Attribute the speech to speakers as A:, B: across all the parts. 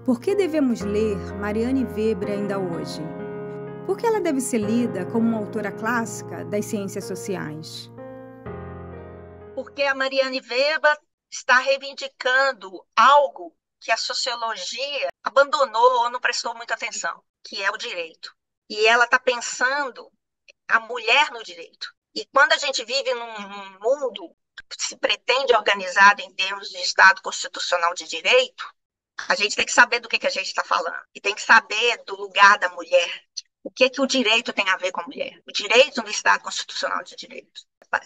A: Por que devemos ler Marianne Weber ainda hoje? Por que ela deve ser lida como uma autora clássica das ciências sociais?
B: Porque a Marianne Weber está reivindicando algo que a sociologia abandonou ou não prestou muita atenção, que é o direito. E ela está pensando a mulher no direito. E quando a gente vive num mundo que se pretende organizado em termos de Estado constitucional de direito, a gente tem que saber do que a gente está falando. E tem que saber do lugar da mulher. O que o direito tem a ver com a mulher? O direito no Estado constitucional de direito.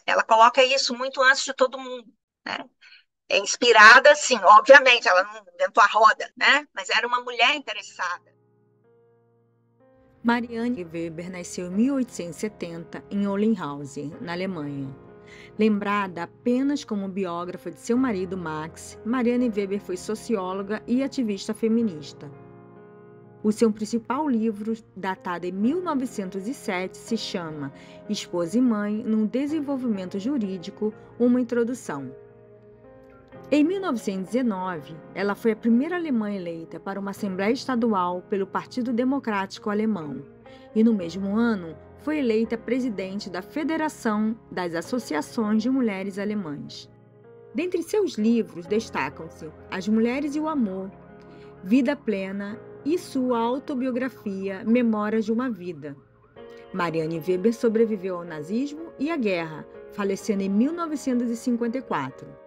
B: Ela coloca isso muito antes de todo mundo, né? É inspirada, sim, obviamente, ela não inventou a roda, né? Mas era uma mulher interessada.
A: Marianne Weber nasceu em 1870 em Olinghausen, na Alemanha. Lembrada apenas como biógrafa de seu marido Max, Marianne Weber foi socióloga e ativista feminista. O seu principal livro, datado em 1907, se chama Esposa e Mãe no Desenvolvimento Jurídico, uma introdução. Em 1919, ela foi a primeira alemã eleita para uma Assembleia Estadual pelo Partido Democrático Alemão e, no mesmo ano, foi eleita presidente da Federação das Associações de Mulheres Alemãs. Dentre seus livros destacam-se As Mulheres e o Amor, Vida Plena e sua autobiografia Memórias de uma Vida. Marianne Weber sobreviveu ao nazismo e à guerra, falecendo em 1954.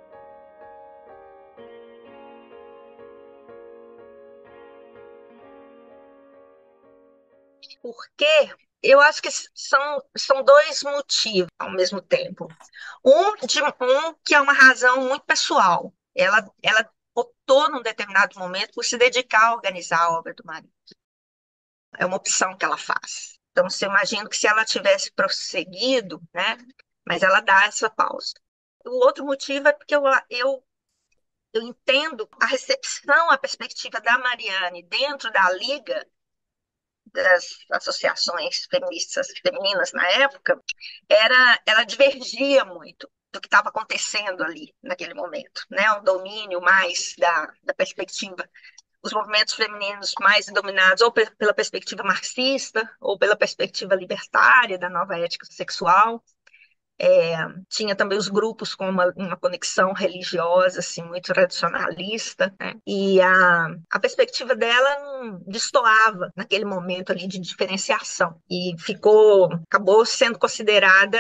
B: Porque eu acho que são dois motivos ao mesmo tempo. Um que é uma razão muito pessoal. Ela optou num determinado momento por se dedicar a organizar a obra do marido. É uma opção que ela faz. Então, você imagina que se ela tivesse prosseguido, né? Mas ela dá essa pausa. O outro motivo é porque eu entendo a recepção, a perspectiva da Marianne dentro da Liga das associações feministas femininas na época, ela divergia muito do que estava acontecendo ali naquele momento, né? Um domínio mais da perspectiva, os movimentos femininos mais dominados ou pela perspectiva marxista ou pela perspectiva libertária da nova ética sexual. Tinha também os grupos com uma conexão religiosa, assim, muito tradicionalista, né? E a perspectiva dela não destoava naquele momento ali de diferenciação e acabou sendo considerada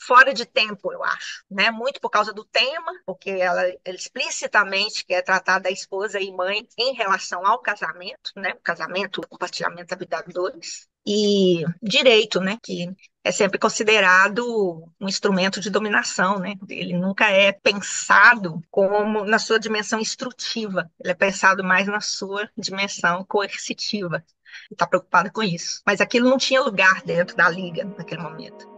B: fora de tempo, eu acho, né? Muito por causa do tema, porque ela explicitamente quer tratar da esposa e mãe em relação ao casamento, né? O casamento, o compartilhamento da vida a dois. E direito, né? Que é sempre considerado um instrumento de dominação, né? Ele nunca é pensado como na sua dimensão instrutiva, ele é pensado mais na sua dimensão coercitiva. Está preocupado com isso. Mas aquilo não tinha lugar dentro da Liga naquele momento.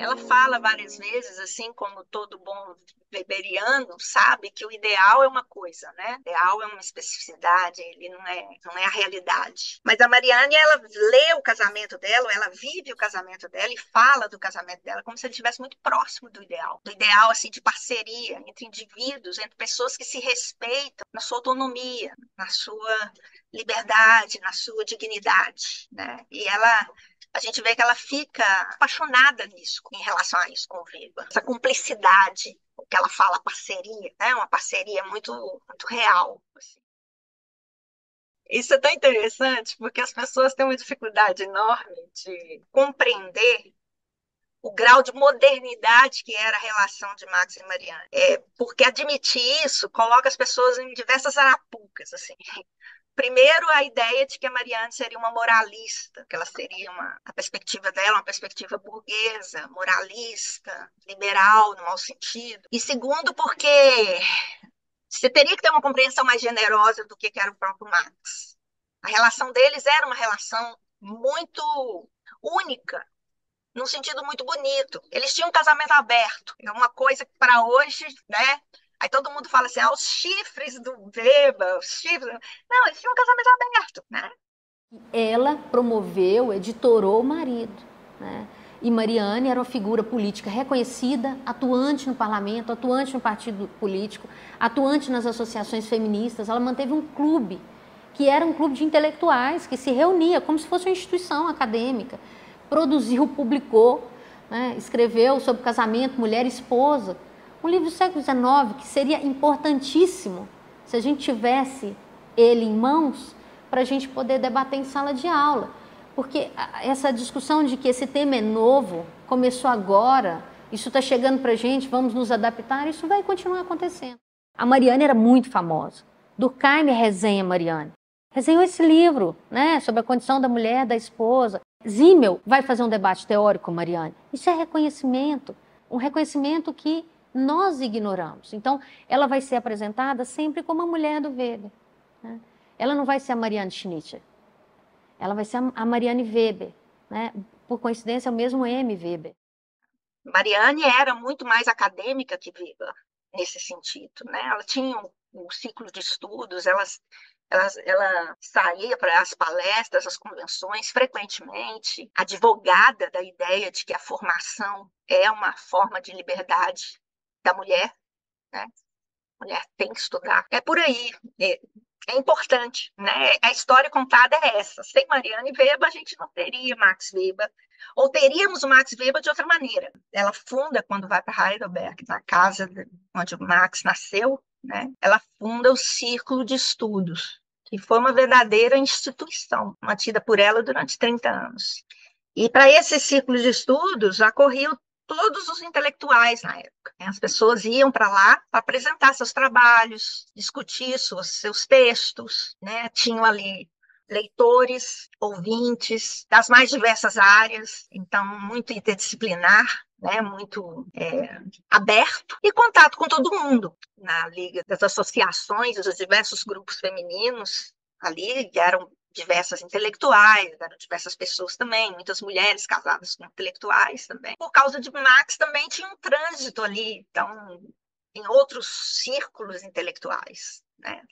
B: Ela fala várias vezes, assim como todo bom weberiano sabe, que o ideal é uma coisa, né? O ideal é uma especificidade, ele não é a realidade. Mas a Marianne, ela lê o casamento dela, ela vive o casamento dela e fala do casamento dela como se ele estivesse muito próximo do ideal assim de parceria entre indivíduos, entre pessoas que se respeitam na sua autonomia, na sua liberdade, na sua dignidade, né? E a gente vê que ela fica apaixonada nisso, em relação a isso com o Weber. Essa cumplicidade, o que ela fala, parceria, né? Uma parceria muito, muito real. Assim. Isso é tão interessante, porque as pessoas têm uma dificuldade enorme de compreender o grau de modernidade que era a relação de Max e Marianne. Porque admitir isso coloca as pessoas em diversas arapucas, assim. Primeiro, a ideia de que a Marianne seria uma moralista, que ela seria a perspectiva dela, uma perspectiva burguesa, moralista, liberal, no mau sentido. E segundo, porque você teria que ter uma compreensão mais generosa do que era o próprio Marx. A relação deles era uma relação muito única, num sentido muito bonito. Eles tinham um casamento aberto, é uma coisa que para hoje, né? Aí todo mundo fala assim, os chifres do Weber, os chifres... Não, eles tinham um casamento aberto, né?
C: Ela promoveu, editorou o marido, né? E Mariane era uma figura política reconhecida, atuante no parlamento, atuante no partido político, atuante nas associações feministas. Ela manteve um clube, que era um clube de intelectuais, que se reunia como se fosse uma instituição acadêmica. Produziu, publicou, né, escreveu sobre casamento, mulher e esposa. Um livro do século XIX que seria importantíssimo se a gente tivesse ele em mãos para a gente poder debater em sala de aula. Porque essa discussão de que esse tema é novo, começou agora, isso está chegando para a gente, vamos nos adaptar, isso vai continuar acontecendo. A Mariane era muito famosa. Durkheim resenha Mariane. Resenhou esse livro, né, sobre a condição da mulher, da esposa. Simmel vai fazer um debate teórico com Mariane. Isso é reconhecimento, um reconhecimento que nós ignoramos. Então, ela vai ser apresentada sempre como a mulher do Weber, né? Ela não vai ser a Marianne Schnitzer. Ela vai ser a Mariane Weber, né? Por coincidência, é o mesmo M. Weber.
B: Mariane era muito mais acadêmica que Weber, nesse sentido, né? Ela tinha um ciclo de estudos, ela saía para as palestras, as convenções, frequentemente, advogada da ideia de que a formação é uma forma de liberdade da mulher, né? A mulher tem que estudar. É por aí. É importante, né? A história contada é essa. Sem Mariane Weber, a gente não teria Max Weber, ou teríamos o Max Weber de outra maneira. Ela funda, quando vai para Heidelberg, na casa onde o Max nasceu, né? Ela funda o Círculo de Estudos, que foi uma verdadeira instituição, mantida por ela durante 30 anos. E para esse círculo de estudos, acorriam todos os intelectuais na época. As pessoas iam para lá para apresentar seus trabalhos, discutir seus textos, né? Tinham ali leitores, ouvintes das mais diversas áreas, então muito interdisciplinar, né? Muito aberto e contato com todo mundo. Na Liga das Associações, dos diversos grupos femininos ali, que eram diversas intelectuais, eram diversas pessoas também, muitas mulheres casadas com intelectuais também. Por causa de Marx também tinha um trânsito ali, então, em outros círculos intelectuais, né?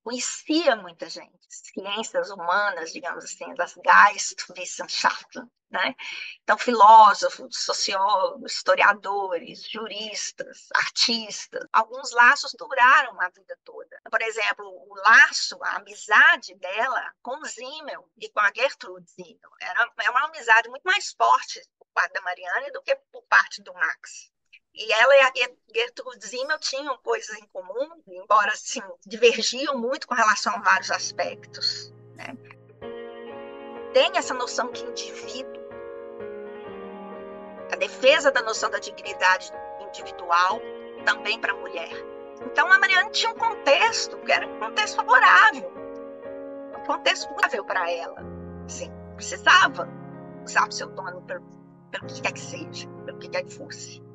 B: Conhecia muita gente, ciências humanas, digamos assim, das Geistwissenschaften, né? Então, filósofos, sociólogos, historiadores, juristas, artistas. Alguns laços duraram a vida toda. Por exemplo, o laço, a amizade dela com Simmel e com a Gertrude Simmel é uma amizade muito mais forte por parte da Mariane do que por parte do Max. E ela e a Gertrude Simmel tinham coisas em comum, embora assim, divergiam muito com relação a vários aspectos, né? Tem essa noção de indivíduo, a defesa da noção da dignidade individual também para a mulher. Então, a Mariane tinha um contexto, que era um contexto favorável, um contexto favorável para ela. Sim, precisava usar o seu dono pelo que quer que seja, pelo que quer que fosse.